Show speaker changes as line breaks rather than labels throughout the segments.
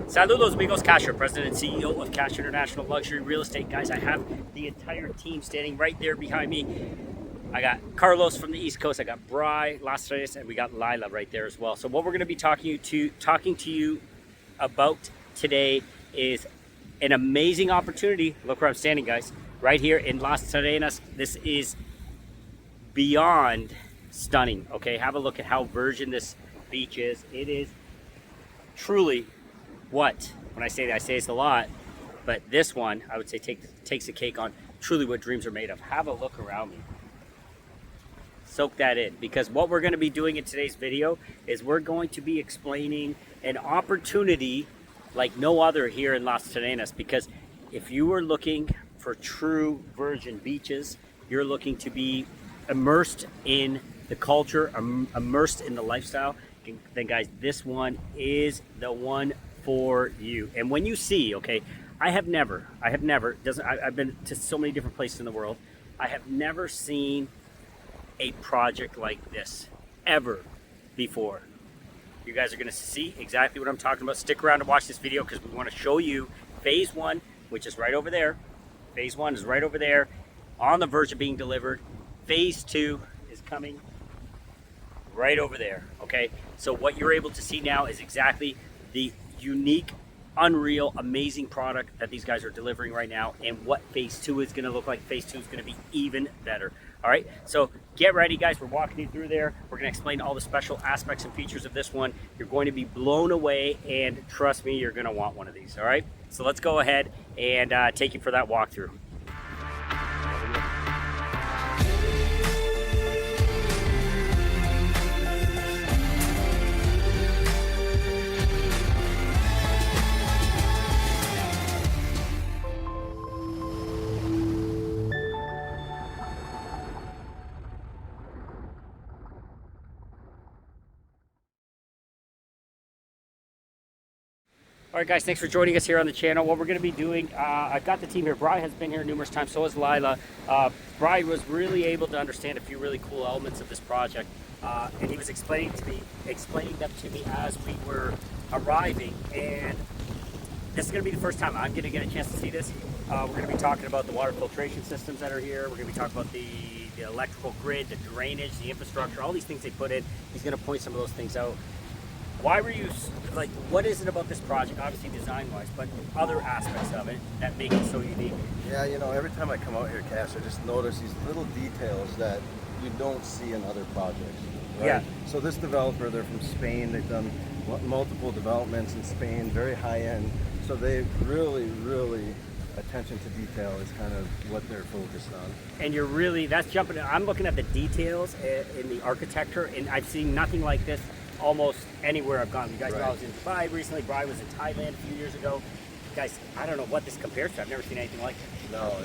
Saludos amigos, Kash, President and CEO of Kash International Luxury Real Estate. Guys, I have the entire team standing right there behind me. I got Carlos from the East Coast, I got Bry, Las Terrenas, and we got Lila right there as well. So what we're going to be talking to you about today is an amazing opportunity. Look where I'm standing, guys. Right here in Las Terrenas. This is beyond stunning. Okay, have a look at how virgin this beach is. It is truly what, when I say that, I say it's a lot, but this one I would say takes the cake on truly what dreams are made of. Have a look around me. Soak that in, because what we're going to be doing in today's video is we're going to be explaining an opportunity like no other here in Las Terrenas. Because if you are looking for true virgin beaches, you're looking to be immersed in the culture, immersed in the lifestyle, then guys, this one is the one for you. And when you see, okay, I've been to so many different places in the world. I have never seen a project like this ever before. You guys are going to see exactly what I'm talking about. Stick around to watch this video because we want to show you phase one, which is right over there. Phase one is right over there on the verge of being delivered. Phase two is coming right over there. Okay, so what you're able to see now is exactly the unique, unreal, amazing product that these guys are delivering right now, and what phase two is going to look like. Phase two is going to be even better. All right, so get ready, guys. We're walking you through there. We're going to explain all the special aspects and features of this one. You're going to be blown away, and trust me, you're going to want one of these. All right, so let's go ahead and take you for that walkthrough. All right, guys, thanks for joining us here on the channel. What we're going to be doing, I've got the team here. Bry has been here numerous times, so has Lila. Bry was really able to understand a few really cool elements of this project, and he was explaining them to me as we were arriving. And this is going to be the first time I'm going to get a chance to see this. We're going to be talking about the water filtration systems that are here. We're going to be talking about the electrical grid, the drainage, the infrastructure, all these things they put in. He's going to point some of those things out. Why were you, like, what is it about this project, obviously design-wise, but other aspects of it that make it so unique?
Yeah, you know, every time I come out here, Kash, I just notice these little details that you don't see in other projects. Right?
Yeah.
So this developer, they're from Spain. They've done multiple developments in Spain, very high-end. So they really, attention to detail is kind of what they're focused on.
And you're really, that's jumping, I'm looking at the details in the architecture, and I've seen nothing like this almost anywhere I've gone. You guys know I was in Dubai recently. Bry was in Thailand a few years ago. Guys, I don't know what this compares to. I've never seen anything like it.
No,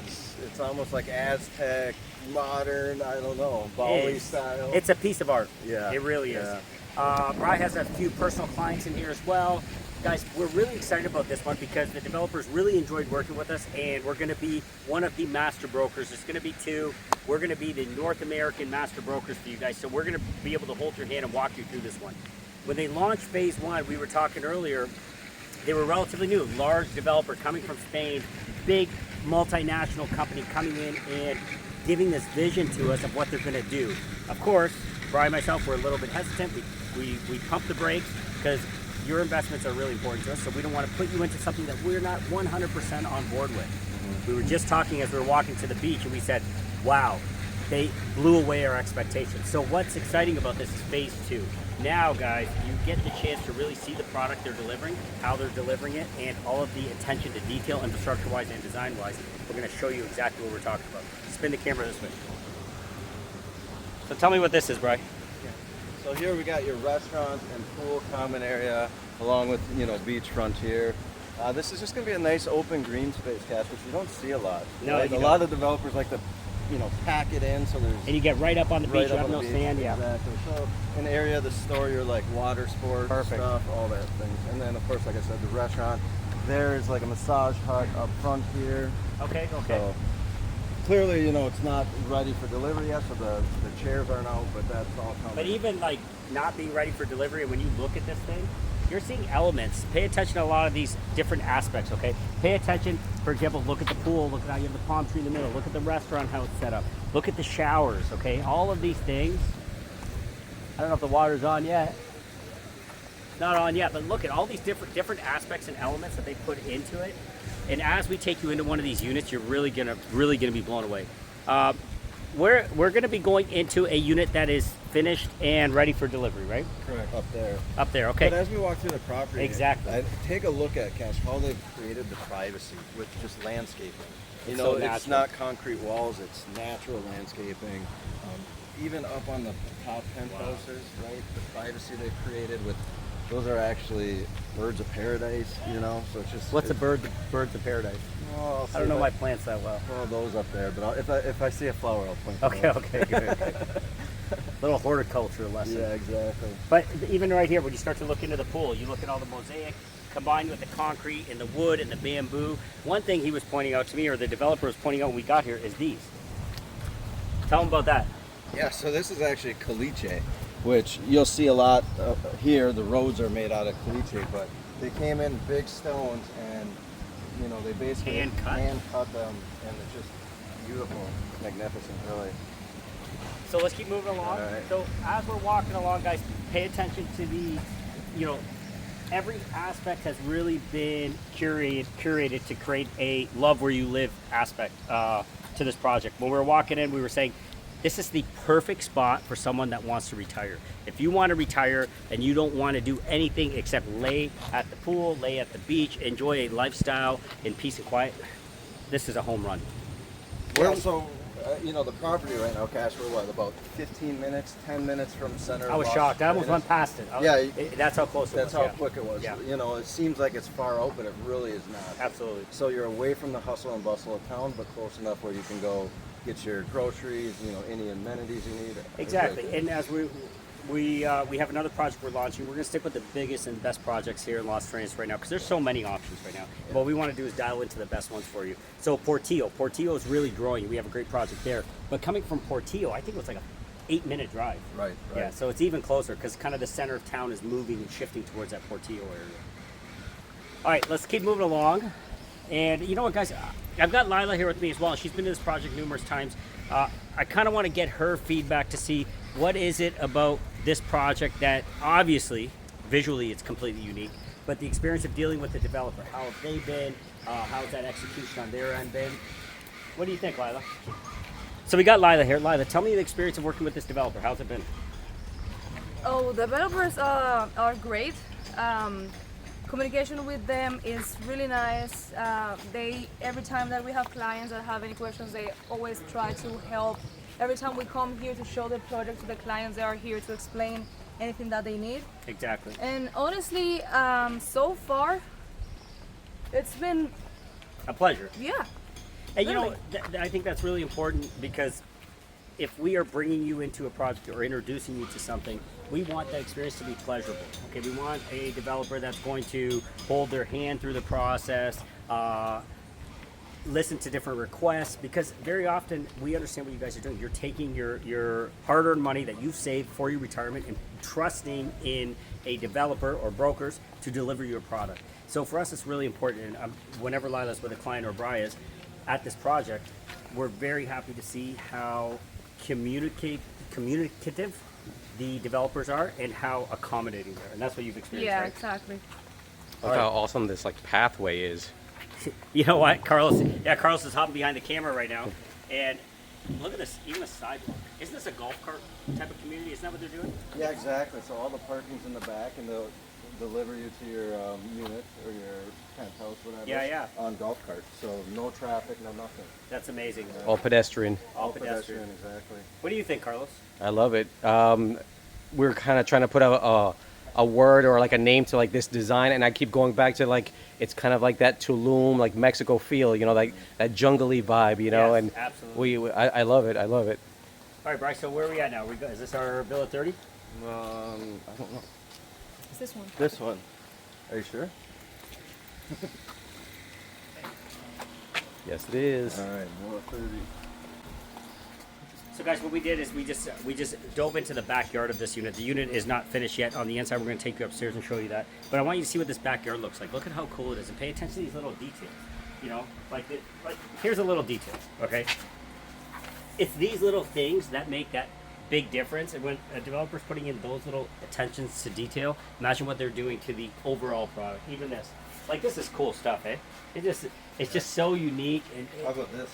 it's almost like Aztec, modern, I don't know, Bali style.
It's a piece of art.
Yeah.
It really is. Bry has a few personal clients in here as well. Guys, we're really excited about this one because the developers really enjoyed working with us, and we're going to be one of the master brokers. There's going to be two. We're going to be the North American master brokers for you guys, so we're going to be able to hold your hand and walk you through this one. When they launched phase one, we were talking earlier, they were relatively new, large developer coming from Spain, big multinational company coming in and giving this vision to us of what they're going to do. Of course, Bry and myself were a little bit hesitant. We pumped the brakes because your investments are really important to us, so we don't want to put you into something that we're not 100% on board with. We were just talking as we were walking to the beach, and we said, wow, they blew away our expectations. So what's exciting about this is phase two. Now, guys, you get the chance to really see the product they're delivering, how they're delivering it, and all of the attention to detail, infrastructure-wise and design-wise. We're going to show you exactly what we're talking about. Spin the camera this way. So tell me what this is, Bry.
So here we got your restaurant and pool common area, along with, you know, beachfront here. This is just going to be a nice open green space, Kash, which you don't see a lot.
No,
right? A lot of developers like to, you know, pack it in so there's...
And you get right up on the beach, you have no sand, yeah.
Exactly. So an area to store your, like, water sports stuff, all that things. And then, of course, like I said, the restaurant. There's like a massage hut up front here.
Okay.
So, clearly, you know, it's not ready for delivery yet, so the chairs aren't out, but that's all coming.
But even like not being ready for delivery, when you look at this thing, you're seeing elements. Pay attention to a lot of these different aspects, okay? Pay attention, for example, look at the pool, look at how you have the palm tree in the middle, look at the restaurant, how it's set up, look at the showers, okay? All of these things. I don't know if the water's on yet. Not on yet, but look at all these different aspects and elements that they put into it. And as we take you into one of these units, you're really gonna be blown away. We're gonna be going into a unit that is finished and ready for delivery, right?
Correct. Up there.
Up there, okay.
But as we walk through the property,
exactly.
Take a look at, Kash, how they've created the privacy with just landscaping. You
It's
know,
so
it's not concrete walls; it's natural landscaping. Even up on the top penthouses, right? The privacy they've created with those are actually birds of paradise. You know, so it's just
What's a birds of paradise?
Well,
I don't know my plants that well.
Well, those up there, but if I see a flower, I'll point.
Okay, okay, good. Little horticulture lesson.
Yeah, exactly.
But even right here, when you start to look into the pool, you look at all the mosaic combined with the concrete and the wood and the bamboo. One thing he was pointing out to me, or the developer was pointing out when we got here, is these. Tell him about that.
Yeah, so this is actually caliche, which you'll see a lot here. The roads are made out of caliche, but they came in big stones and, you know, they basically hand cut them, and it's just beautiful, magnificent, really.
So let's keep moving along.
All right.
So as we're walking along, guys, pay attention to the, you know, every aspect has really been curated to create a love where you live aspect to this project. When we were walking in, we were saying, this is the perfect spot for someone that wants to retire. If you want to retire and you don't want to do anything except lay at the pool, lay at the beach, enjoy a lifestyle in peace and quiet, this is a home run.
Well, so, you know, the property right now, Kash, we're what, about 15 minutes, 10 minutes from center?
I was shocked. I almost went past it. That's how close it was.
That's how quick it was.
Yeah.
You know, it seems like it's far out, but it really is not.
Absolutely.
So you're away from the hustle and bustle of town, but close enough where you can go get your groceries, you know, any amenities you need.
Exactly. And as we have another project we're launching, we're going to stick with the biggest and best projects here in Las Terrenas right now, because there's so many options right now. Yeah. What we want to do is dial into the best ones for you. So Portillo is really growing. We have a great project there. But coming from Portillo, I think it was like a 8-minute drive.
Right.
Yeah, so it's even closer because kind of the center of town is moving and shifting towards that Portillo area. All right, let's keep moving along. And you know what, guys? I've got Lila here with me as well. She's been to this project numerous times. I kind of want to get her feedback to see what is it about this project that obviously, visually, it's completely unique, but the experience of dealing with the developer, how have they been? How's that execution on their end been? What do you think, Lila? So we got Lila here. Lila, tell me the experience of working with this developer. How's it been?
Oh, developers are great. Communication with them is really nice. Every time that we have clients that have any questions, they always try to help. Every time we come here to show the project to the clients, they are here to explain anything that they need.
Exactly.
And honestly, so far, it's been
a pleasure.
Yeah.
And you know, I think that's really important, because if we are bringing you into a project or introducing you to something, we want that experience to be pleasurable. Okay, we want a developer that's going to hold their hand through the process, listen to different requests, because very often we understand what you guys are doing. You're taking your hard-earned money that you've saved for your retirement and trusting in a developer or brokers to deliver you a product. So for us, it's really important. And whenever Lila's with a client or Bri is at this project, we're very happy to see how communicative the developers are and how accommodating they are. And that's what you've experienced,
yeah,
right?
Exactly.
Look how awesome this pathway is.
You know what, Carlos? Yeah, Carlos is hopping behind the camera right now, and look at this, even a sidewalk. Isn't this a golf cart type of community? Isn't that what they're doing?
Yeah, exactly. So all the parking's in the back, and they'll deliver you to your unit or your penthouse, whatever.
Yeah.
On golf carts. So no traffic, no nothing.
That's amazing.
All pedestrian.
All pedestrian.
Exactly.
What do you think, Carlos?
I love it. We're kind of trying to put a word or like a name to like this design, and I keep going back to like it's kind of like that Tulum, like Mexico feel, you know, like that jungly vibe, you know.
Yes,
and
absolutely.
I love it. I love it.
All right, Bryce. So where are we at now? Is this our Villa 30?
I don't know.
It's this one.
This one. Are you sure?
Yes, it is.
All right, Villa 30.
So guys, what we did is we just dove into the backyard of this unit. The unit is not finished yet on the inside. We're going to take you upstairs and show you that. But I want you to see what this backyard looks like. Look at how cool it is, and pay attention to these little details. You know, like here's a little detail. Okay, it's these little things that make that big difference. And when a developer's putting in those little attentions to detail, imagine what they're doing to the overall product. Even this, like this is cool stuff, eh? It's just so unique. And
How about this?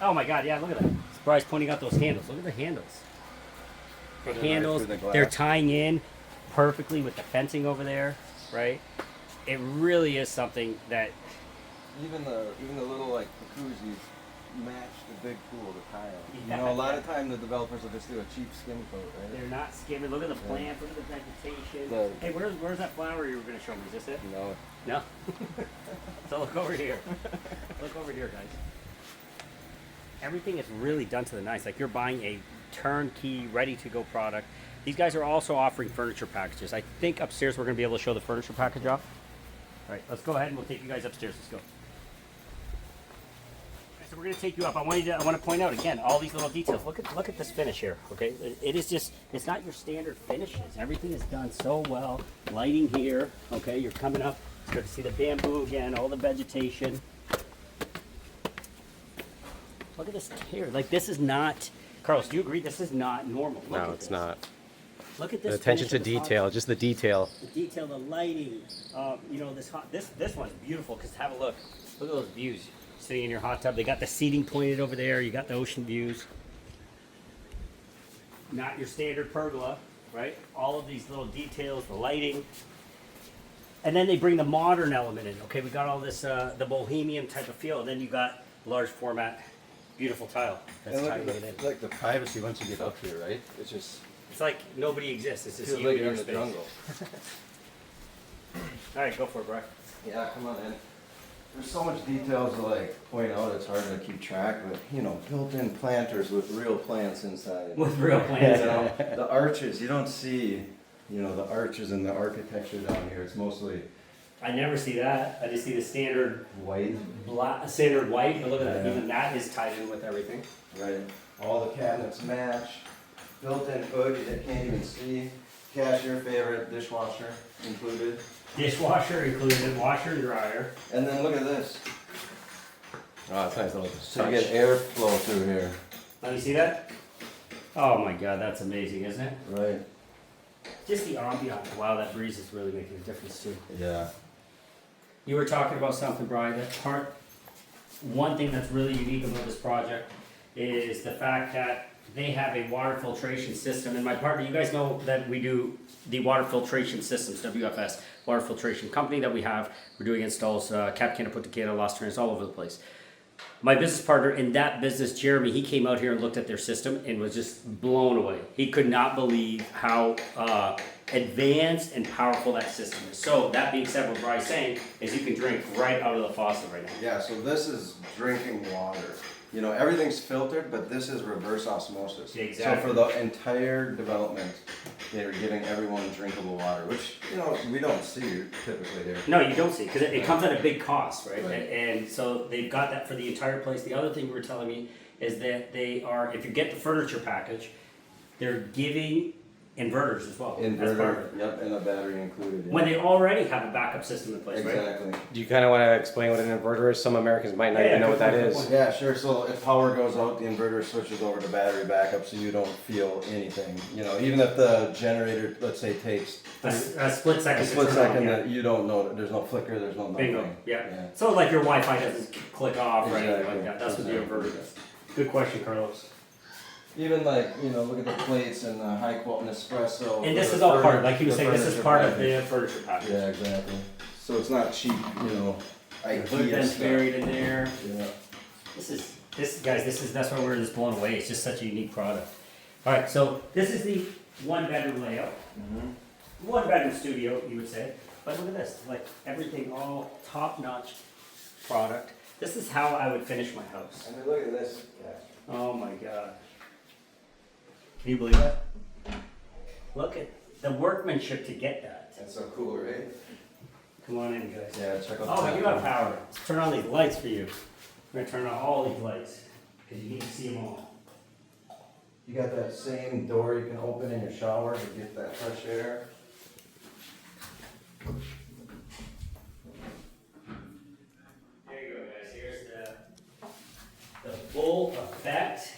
oh my God, yeah, look at that. Bryce pointing out those handles. Look at the handles. The handles, they're tying in perfectly with the fencing over there, right? It really is something that
Even the little like jacuzzis match the big pool, the tile.
Yeah,
You know, a lot of time the developers will just do a cheap skim coat, right?
they're not skimming. Look at the plants, look at the vegetation.
The-
Hey, where's that flower you were going to show me? Is this it?
No.
No? So look over here. Look over here, guys. Everything is really done to the nines. Like you're buying a turnkey, ready-to-go product. These guys are also offering furniture packages. I think upstairs we're going to be able to show the furniture package off. All right, let's go ahead and we'll take you guys upstairs. Let's go. So we're going to take you up. I want to point out again all these little details. Look at this finish here. Okay, it is just, it's not your standard finishes. Everything is done so well. Lighting here. Okay, you're coming up. Start to see the bamboo again. All the vegetation. Look at this here. Like this is not. Carlos, do you agree? This is not normal. Look
No,
at
it's
this.
not.
Look at this.
The attention
finish
to
of this
detail,
hot-
just the detail.
The detail, the lighting. You know this one's beautiful because have a look. Look at those views. Sitting in your hot tub. They got the seating pointed over there. You got the ocean views. Not your standard pergola, right? All of these little details, the lighting. And then they bring the modern element in. Okay, we got all this the bohemian type of feel. And then you got large format, beautiful tile. That's
And look
tying
at
it in.
the, like the privacy once you get up here, right? It's just
It's like nobody exists. It's just
feels
you
like
and
you're
your
in the
space.
jungle.
All right, go for it, Brian.
Yeah, come on in. There's so much details to like point out, it's hard to keep track, but you know, built-in planters with real plants inside.
With real plans.
You know, the arches, you don't see, you know, the arches and the architecture down here. It's mostly
I never see that. I just see the standard
white,
standard white. But look at that.
Yeah.
Even that is tied in with everything.
right? All the cabinets match. Built-in hood you can't even see. Cash, your favorite, dishwasher included.
Dishwasher included, washer and dryer.
And then look at this.
Oh, it's nice little
So you
touch.
get airflow through here.
Let me see that. Oh my God, that's amazing, isn't it?
Right.
Just the ambiance. Wow, that breeze is really making a difference too.
Yeah.
You were talking about something, Brian. One thing that's really unique about this project is the fact that they have a water filtration system. And my partner, you guys know that we do the water filtration systems, WFS, water filtration company that we have. We're doing installs, Cap Cana, Punta Cana, Las Terrenas, all over the place. My business partner in that business, Jeremy, he came out here and looked at their system and was just blown away. He could not believe how advanced and powerful that system is. So that being said, what Brian's saying is you can drink right out of the faucet right now.
Yeah, so this is drinking water. You know, everything's filtered, but this is reverse osmosis.
Exactly.
So for the entire development, they're giving everyone drinkable water, which, you know, we don't see typically here.
No, you don't see, because it comes at a big cost, right?
Right.
And so they've got that for the entire place. The other thing you were telling me is that they are, if you get the furniture package, they're giving inverters as well. As part of
Inverter,
it.
yep, and a battery included. Yeah.
When they already have a backup system in place, right?
Exactly.
Do you kind of want to explain what an inverter is? Some Americans might not
Yeah,
even know
good
what that
point, good
is.
point.
Yeah, sure. So if power goes out, the inverter switches over to battery backup, so you don't feel anything. You know, even if the generator, let's say, takes
A split second.
a
to
split
turn on,
second,
yeah.
that you don't know. There's no flicker. There's no nothing.
Bingo. Yeah.
Yeah.
So like your Wi-Fi doesn't click off or anything
Exactly.
like that. That's what the
Exactly.
inverter does. Good question, Carlos.
Even like, you know, look at the plates and the high quality espresso.
And this
the
is all part,
furniture-
like he was
the
saying, this is
furniture
part of
package.
the furniture package.
Yeah, exactly. So it's not cheap, you know,
The hood
IKEA
vent's
stuff.
buried in there.
Yeah.
That's why we're just blown away. It's just such a unique product. All right, so this is the one bedroom layout. One bedroom studio, you would say. But look at this, like everything, all top notch product. This is how I would finish my house.
I mean, look at this. Yeah.
Oh my God. Can you believe that? Look at the workmanship to get that.
That's so cool, right?
Come on in, guys.
Yeah, check out
Oh,
the
you got power. Let's turn on these lights for you. We're gonna turn on all these lights because you need to see them all.
You got that same door you can open in your shower to get that fresh air.
There you go, guys. Here's the full effect.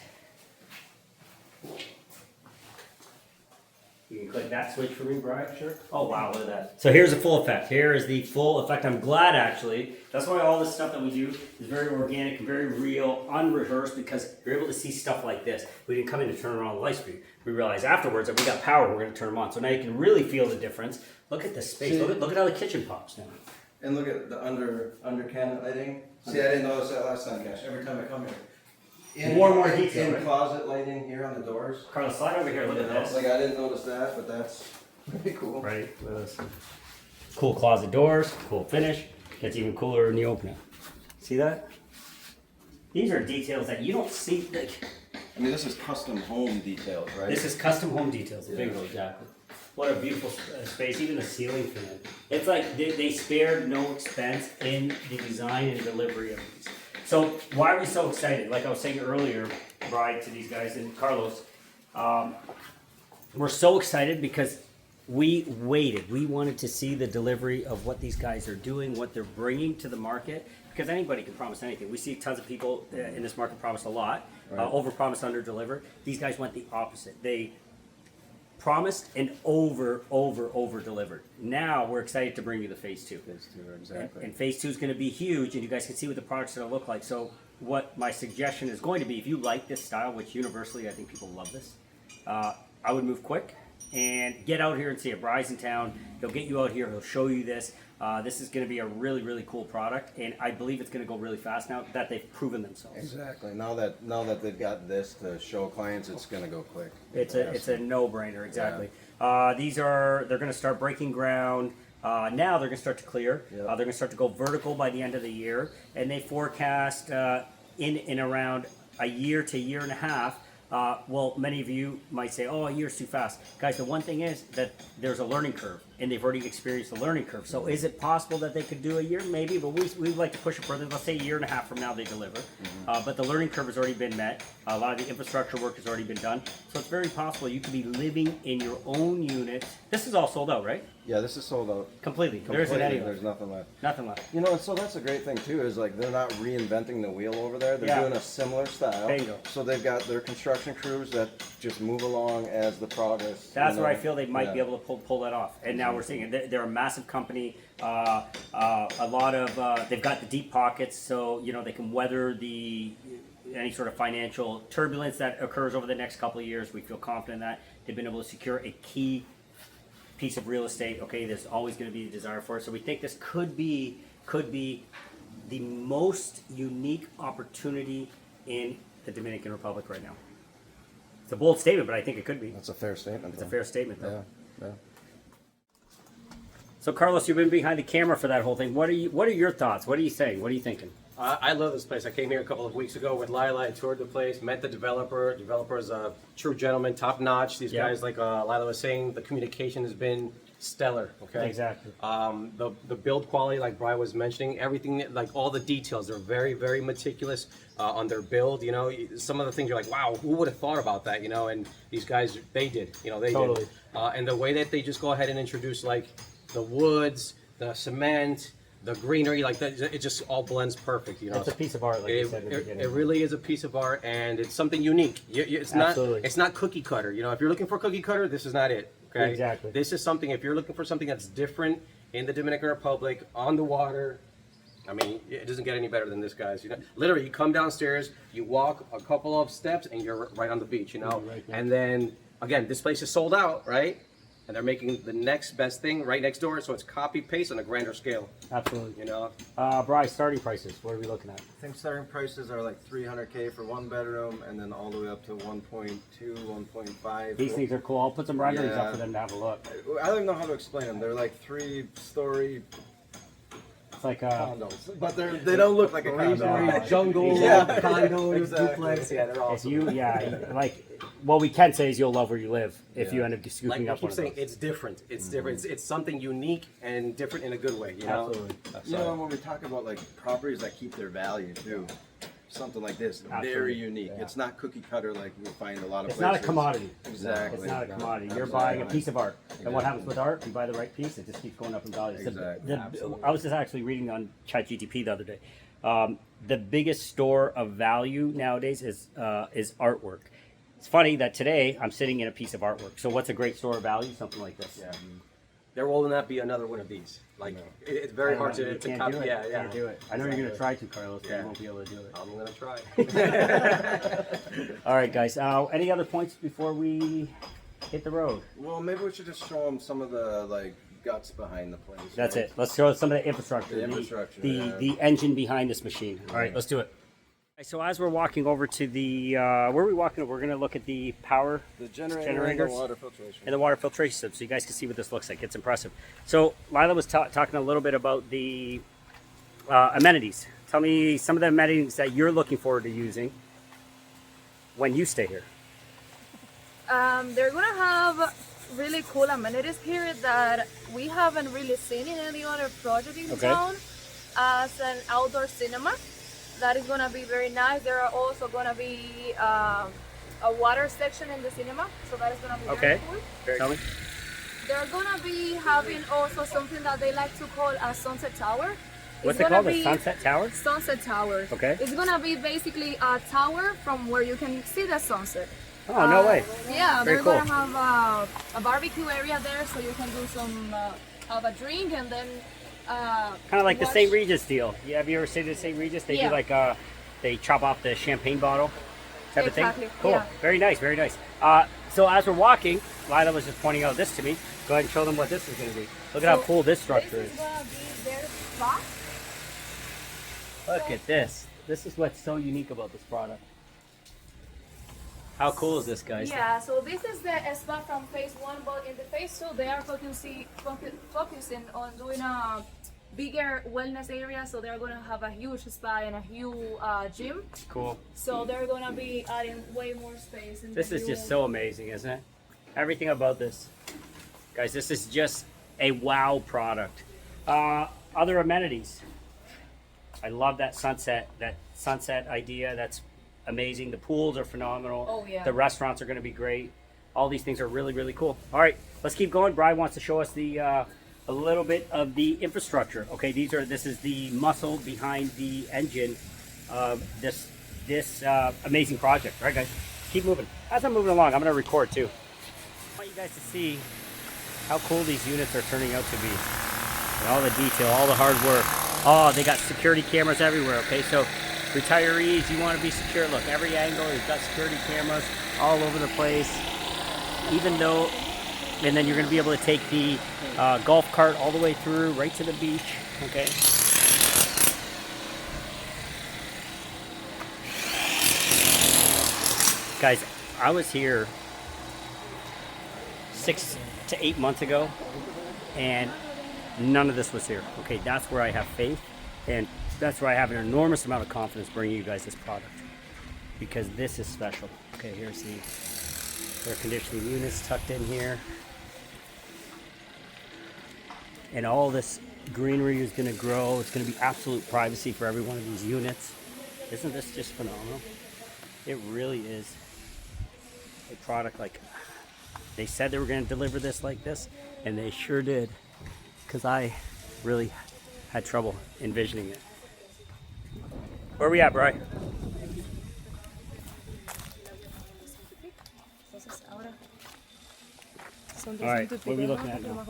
You can click that switch for me, Brian. Sure. Oh wow, look at that. So here's the full effect. Here is the full effect. I'm glad actually. That's why all this stuff that we do is very organic and very real, unrehearsed, because you're able to see stuff like this. We didn't come in to turn on the light speed. We realized afterwards that we got power. We're going to turn them on. So now you can really feel the difference. Look at the space. Look at how the kitchen pops now.
And look at the under cabinet lighting. See, I didn't notice that last time, Cash. Every time I come here.
More and more detail,
In
right?
closet lighting here on the doors.
Carlos, slide over here. Look at this.
Like I didn't notice that, but that's pretty cool.
Right. Look at this. Cool closet doors. Cool finish. Gets even cooler when you open it. See that? These are details that you don't see. Like,
I mean, this is custom home details, right?
this is custom home details.
Yeah.
Bingo, exactly. What a beautiful space. Even the ceiling fan. It's like they spared no expense in the design and delivery of these. So why are we so excited? Like I was saying earlier, Brian, to these guys and Carlos, we're so excited because we waited. We wanted to see the delivery of what these guys are doing, what they're bringing to the market, because anybody can promise anything. We see tons of people in this market promise a lot, over-promise, under-deliver. These guys went the opposite. They promised and over-delivered. Now we're excited to bring you the phase 2.
Phase 2, exactly.
And phase 2 is going to be huge, and you guys can see what the product's going to look like. So what my suggestion is going to be, if you like this style, which universally I think people love this, I would move quick and get out here and see it. Brian's in town. He'll get you out here. He'll show you this. This is going to be a really, really cool product, and I believe it's going to go really fast now that they've proven themselves.
Exactly. Now that they've got this to show clients, it's gonna go quick.
It's a no-brainer, exactly. They're going to start breaking ground. Now they're going to start to clear.
Yep.
They're going to start to go vertical by the end of the year, and they forecast in around a year to year and a half. Well, many of you might say, "Oh, a year's too fast." Guys, the one thing is that there's a learning curve, and they've already experienced the learning curve. So, is it possible that they could do a year? Maybe, but we'd like to push it further. Let's say a year and a half from now they deliver. But the learning curve has already been met. A lot of the infrastructure work has already been done. So, it's very possible you could be living in your own unit. This is all sold out, right?
Yeah, this is sold out.
Completely. There isn't any.
There's nothing left.
Nothing left.
You know, and so that's a great thing too. Is like they're not reinventing the wheel over there. They're
Yeah.
doing a similar style.
There you go.
So they've got their construction crews that just move along as the progress.
That's
you
where
know.
I feel they might be
Yeah.
able to pull that off. And now we're seeing it. They're a massive company. A lot of they've got the deep pockets, so you know they can weather any sort of financial turbulence that occurs over the next couple of years. We feel confident that they've been able to secure a key piece of real estate. Okay, there's always going to be a desire for it. So we think this could be the most unique opportunity in the Dominican Republic right now. It's a bold statement, but I think it could be.
That's a fair statement.
It's a fair statement, though.
Yeah. Yeah.
So Carlos, you've been behind the camera for that whole thing. What are your thoughts? What are you saying? What are you thinking?
I love this place. I came here a couple of weeks ago with Lila. I toured the place, met the developer. Developer's a true gentleman, top notch. These
Yeah.
guys, like Lila was saying, the communication has been stellar. Okay.
Exactly.
The build quality, like Brian was mentioning, everything, like all the details, they're very, very meticulous on their build. You know, some of the things you're like, wow, who would have thought about that? You know, and these guys, they did. You know, they
Totally.
did. And the way that they just go ahead and introduce like the woods, the cement, the greenery, like that, it just all blends perfect. You know,
It's a piece of art, like you said in the beginning.
it really is a piece of art, and it's something unique.
Absolutely.
It's not cookie cutter. You know, if you're looking for cookie cutter, this is not it. Okay.
Exactly.
This is something. If you're looking for something that's different in the Dominican Republic, on the water, I mean, it doesn't get any better than this, guys. You know, literally, you come downstairs, you walk a couple of steps, and you're right on the beach. You know,
Right there.
and then again, this place is sold out, right? And they're making the next best thing right next door, so it's copy paste on a grander scale.
Absolutely.
You know.
Bryce, starting prices. What are we looking at?
I think starting prices are like $300K for one bedroom, and then all the way up to 1.2, 1.5.
These things are cool. I'll put some renderings
Yeah.
up for them to have a look.
I don't even know how to explain them. They're like 3-story
It's like
condos, but they don't look like a condo.
Jungle,
Yeah.
condo,
Exactly.
duplex. Yeah, they're
if
awesome.
you, like, what we can say is you'll love where you live if you
Yeah.
end up scooping
Like I
up one
keep
of
saying,
those.
it's different. It's different. It's something unique and different in a good way. You know.
Absolutely.
You know, when we talk about like properties that keep their value too. something like this.
Absolutely.
Very unique.
Yeah.
It's not cookie cutter like you find a lot of
It's
places.
not a commodity.
Exactly.
It's not a commodity. You're buying a piece of art. And what happens with art? You buy the right piece, it just keeps going up in value.
Exactly.
I was just actually reading on ChatGPT the other day. The biggest store of value nowadays is artwork. It's funny that today I'm sitting in a piece of artwork. So what's a great store of value? Something like this.
Yeah.
There will not be another one of these. Like it's very hard to
can't
copy.
do it.
Yeah, yeah.
Can't do it. I know you're going to try to, Carlos, but
Yeah.
you won't be able to do it.
I'm gonna try.
All right, guys. Any other points before we hit the road?
Well, maybe we should just show them some of the like guts behind the place.
That's
right?
it. Let's show some of the infrastructure.
The infrastructure,
The
yeah.
the engine behind this machine. All right, let's do it. So as we're walking over to the where are we walking? We're going to look at the power
The generator and
generators
the water filtration.
and the water filtration system, so you guys can see what this looks like. It's impressive. So Lila was talking a little bit about the amenities. Tell me some of the amenities that you're looking forward to using when you stay here.
They're gonna have really cool amenities here that we haven't really seen in any other project in
Okay.
town. As an outdoor cinema, that is gonna be very nice. There are also gonna be a water section in the cinema, so that is gonna be
Okay.
very cool.
Tell me.
They're gonna be having also something that they like to call a sunset tower.
What's
It's
it
gonna
called? The
be
Sunset Tower?
Sunset tower.
Okay.
It's gonna be basically a tower from where you can see the sunset.
Oh, no way.
Yeah,
Very
they're
cool.
gonna have a barbecue area there, so you can do some have a drink and then.
Kind of like the
watch-
St. Regis deal. Yeah, have you ever stayed at St. Regis? They
Yeah.
do like they chop off the champagne bottle type
Exactly,
of thing. Cool.
yeah.
Very nice. Very nice. So as we're walking, Lila was just pointing out this to me. Go ahead and show them what this is going to be. Look at how cool this structure
This
is.
is gonna be their spot.
Look at this. This is what's so unique about this product. How cool is this, guys?
Yeah, so this is the spot from phase 1, but in the phase 2, they are focusing on doing a bigger wellness area. So they're gonna have a huge spa and a huge gym.
Cool.
So they're gonna be adding way more space. In
This
the
is just
new-
so amazing, isn't it? Everything about this. Guys, this is just a wow product. Other amenities. I love that sunset idea. That's amazing. The pools are phenomenal.
Oh, yeah.
The restaurants are going to be great. All these things are really, really cool. All right, let's keep going. Brian wants to show us the a little bit of the infrastructure. Okay, this is the muscle behind the engine of this amazing project. All right, guys, keep moving. As I'm moving along, I'm going to record too. I want you guys to see how cool these units are turning out to be. And all the detail, all the hard work. Oh, they got security cameras everywhere. Okay, so retirees, you want to be secure. Look, every angle, you've got security cameras all over the place. Even though, and then you're going to be able to take the golf cart all the way through, right to the beach. Okay. Guys, I was here 6 to 8 months ago, and none of this was here. Okay, that's where I have faith, and that's where I have an enormous amount of confidence bringing you guys this product, because this is special. Okay, here's the air conditioning units tucked in here, and all this greenery is going to grow. It's going to be absolute privacy for every one of these units. Isn't this just phenomenal? It really is a product like, they said they were going to deliver this like this, and they sure did, because I really had trouble envisioning it. Where are we at, Bri? All right, what are we looking at now?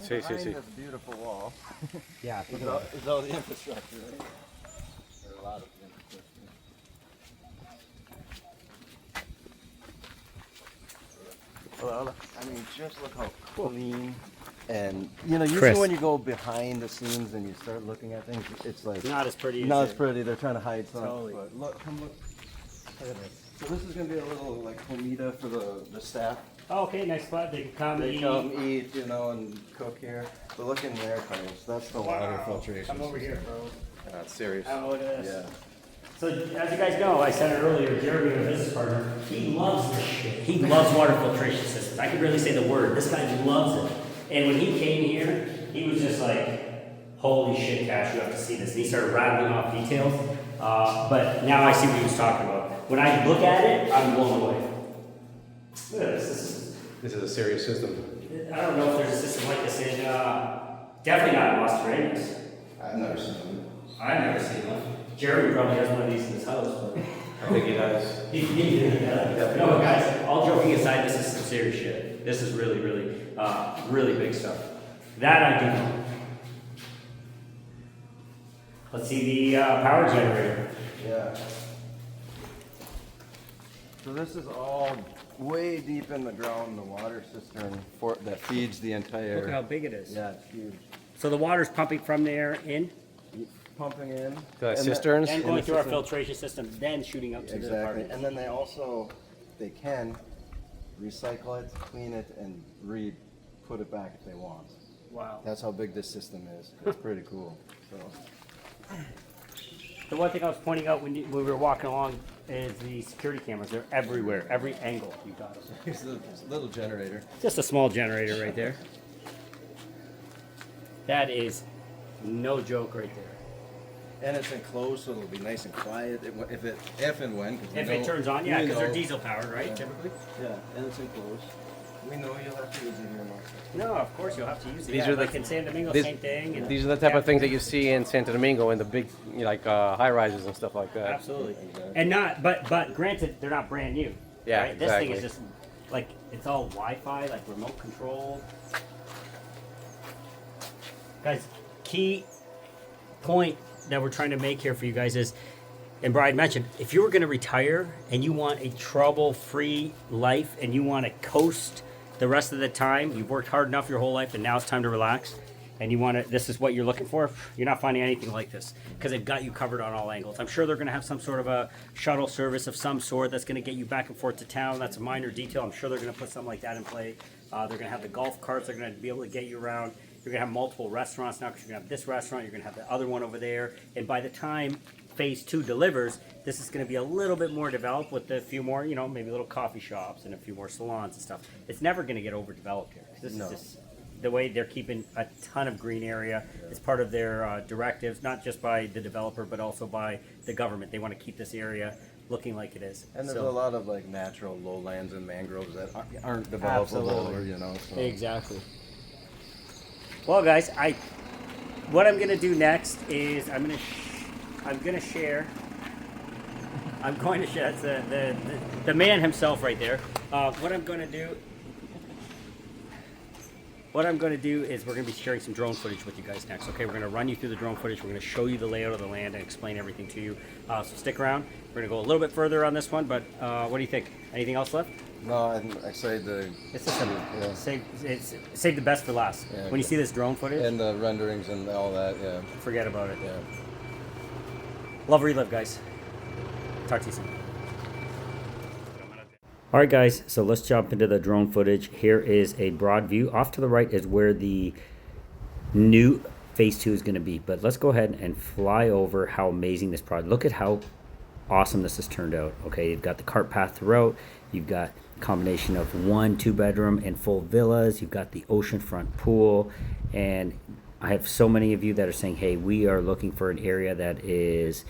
Sí, sí, sí.
This beautiful wall.
Yeah,
Is all the infrastructure. Right? There are a lot of infrastructure. I mean, just look how clean and usually
Crisp.
when you go behind the scenes and you start looking at things, it's like
not as pretty as
not as
it-
pretty. They're trying to hide something.
Totally.
But look at this. So this is gonna be a little like comida for the staff.
Oh, okay, nice spot. They can come
They
eat.
come eat, and cook here. But look in there, Carlos. That's the water
Wow.
filtration.
Come over here,
system.
bro.
That's serious.
Oh, it is.
Yeah.
So as you guys know, I said it earlier, Jeremy, our business partner, he loves this shit. He loves water filtration systems. I can really say the word. This guy loves it. And when he came here, he was just like, Holy shit, Cash, you have to see this. And he started rattling off details. But now I see what he was talking about. When I look at it, I'm blown away. Look at this.
This is a serious system.
I don't know if there's a system like this in, definitely not in Las Terrenas.
I've never seen them.
I've never seen one. Jeremy probably has one of these in his house. But
I think he does.
No, guys, all joking aside, this is some serious shit. This is really, really big stuff. That I do know. Let's see the power generator.
Yeah. So this is all way deep in the ground, the water cistern that feeds the entire.
Look how big it is.
Yeah, it's huge.
So the water's pumping from there in,
Pumping in.
The
and
cisterns?
then
in
going
the
through our
system.
filtration system, then shooting up to the
Exactly.
apartment.
And then they can recycle it, clean it, and put it back if they want.
Wow.
That's how big this system is. It's pretty cool. So.
The one thing I was pointing out when we were walking along is the security cameras. They're everywhere, every angle you got them.
Here's a little generator.
Just a small generator right there. That is no joke right there.
And it's enclosed, so it'll be nice and quiet if and when. 'cause we
If it
know-
turns on, yeah,
we
because they're
know-
diesel powered, right, typically?
Yeah, and it's enclosed. We know you'll have to use it here, Mark.
No, of course you'll have to use it.
These
Yeah,
are the-
like in San Domingo,
these-
same thing. And
These are the type of things that you see in Santo Domingo in the big, high rises and stuff like that.
Absolutely. And not, but granted, they're not brand new.
Yeah,
right? This thing
exactly.
is just like it's all Wi-Fi, like remote control. Guys, key point that we're trying to make here for you guys is, and Brian mentioned, if you were going to retire and you want a trouble-free life and you want to coast the rest of the time, you've worked hard enough your whole life and now it's time to relax, and you want to, this is what you're looking for, you're not finding anything like this because they've got you covered on all angles. I'm sure they're going to have some sort of a shuttle service of some sort that's going to get you back and forth to town. That's a minor detail. I'm sure they're going to put something like that in play. They're going to have the golf carts. They're going to be able to get you around. You're going to have multiple restaurants now because you're going to have this restaurant. You're going to have the other one over there. And by the time phase 2 delivers, this is going to be a little bit more developed with a few more, maybe little coffee shops and a few more salons and stuff. It's never going to get overdeveloped here. This is just the way they're keeping a ton of green area. It's part of their directives, not just by the developer, but also by the government. They want to keep this area looking like it is.
And there's
So-
a lot of natural lowlands and mangroves that aren't developable,
Absolutely.
So.
Exactly. Well, guys, what I'm gonna do next is I'm going to share. That's the man himself right there. What I'm going to do is we're going to be sharing some drone footage with you guys next. Okay, we're going to run you through the drone footage. We're going to show you the layout of the land and explain everything to you. So stick around. We're going to go a little bit further on this one, but what do you think? Anything else left?
No, I say
It's just save the best for last.
Yeah,
When you see this drone footage,
and the renderings and all that, yeah.
forget about it.
Yeah.
Love Relive, guys. Talk to you soon. All right, guys, so let's jump into the drone footage. Here is a broad view. Off to the right is where the new phase 2 is going to be. But let's go ahead and fly over how amazing this project. Look at how awesome this has turned out. Okay, you've got the cart path throughout. You've got a combination of 1, 2-bedroom and full villas. You've got the oceanfront pool. And I have so many of you that are saying, hey, we are looking for an area that is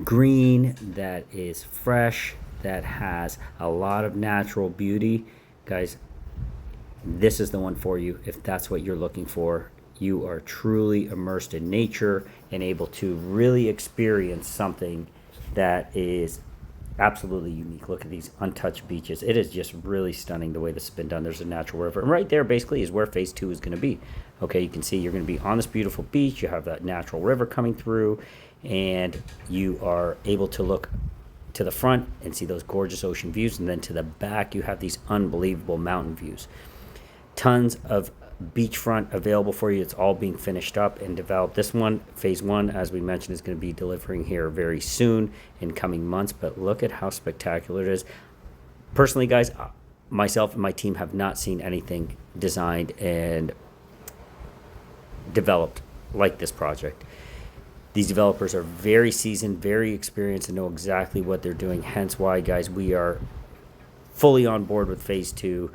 green, that is fresh, that has a lot of natural beauty. Guys, this is the one for you if that's what you're looking for. You are truly immersed in nature and able to really experience something that is absolutely unique. Look at these untouched beaches. It is just really stunning the way this has been done. There's a natural river, and right there basically is where phase 2 is going to be. Okay, you can see you're going to be on this beautiful beach. You have that natural river coming through, and you are able to look to the front and see those gorgeous ocean views, and then to the back you have these unbelievable mountain views. Tons of beachfront available for you. It's all being finished up and developed. This one, phase 1, as we mentioned, is going to be delivering here very soon in coming months, but look at how spectacular it is. Personally, guys, myself and my team have not seen anything designed and developed like this project. These developers are very seasoned, very experienced, and know exactly what they're doing. Hence why, guys, we are fully on board with phase 2.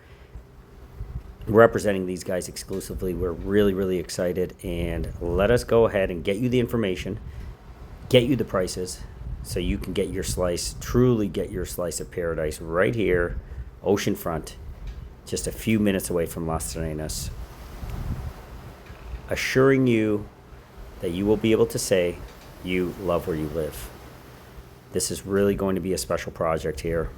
representing these guys exclusively. We're really, really excited, and let us go ahead and get you the information, get you the prices, so you can get your slice, truly get your slice of paradise right here, oceanfront, just a few minutes away from Las Terrenas, assuring you that you will be able to say you love where you live. This is really going to be a special project here.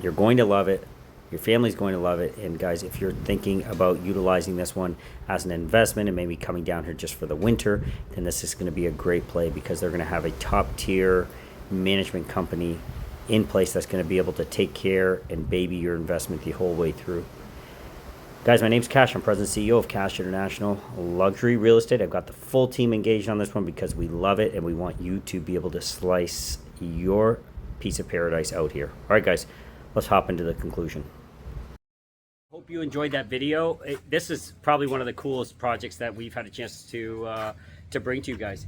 You're going to love it. Your family's going to love it. And guys, if you're thinking about utilizing this one as an investment and maybe coming down here just for the winter, then this is going to be a great play, because they're going to have a top tier management company in place that's going to be able to take care and baby your investment the whole way through. Guys, my name's Kash. I'm President and CEO of Kash International Luxury Real Estate. I've got the full team engaged on this one because we love it and we want you to be able to slice your piece of paradise out here. All right, guys, let's hop into the conclusion. Hope you enjoyed that video. This is probably one of the coolest projects that we've had a chance to bring to you guys.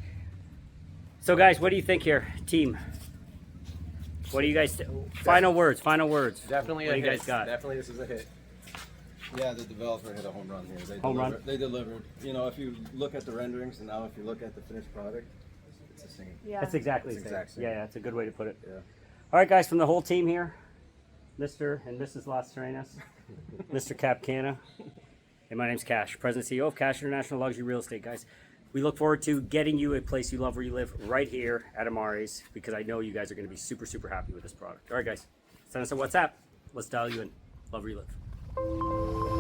So, guys, what do you think here, team? What do you guys? Final words.
Definitely
what
a
do you
hit.
guys got?
Definitely, this is a hit.
Yeah, the developer hit a home run here. They delivered. You know, if you look at the renderings and now if you look at the finished product, it's the same.
Yeah.
That's exactly the same.
exact same.
Yeah, that's a good way to put it.
Yeah.
All right, guys, from the whole team here, Mr. and Mrs. Las Terrenas, Mr. Capcana, and my name's Kash, President and CEO of Kash International Luxury Real Estate, guys. We look forward to getting you a place you love where you live right here at AMARES, because I know you guys are going to be super, super happy with this product. All right, guys, send us a WhatsApp. Let's dial you in. Love where you live.